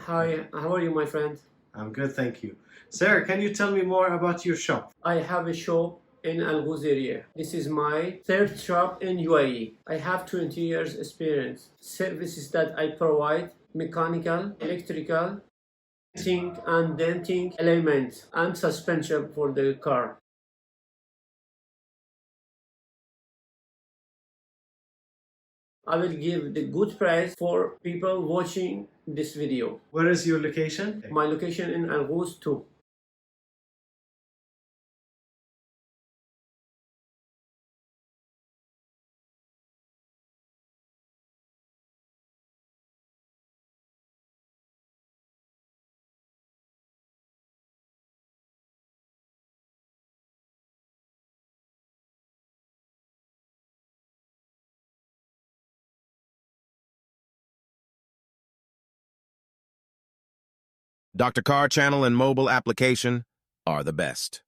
Hi, how are you, my friend? I'm good, thank you. Sir, can you tell me more about your shop? I have a shop in Al area. This is my third shop in UAE. I have 20 years experience. Services that I provide: mechanical, electrical, painting and denting elements, and suspension for the car. I will give the good price for people watching this video. Where is your location? My location in Al 2. Dr. Car channel and mobile application are the best.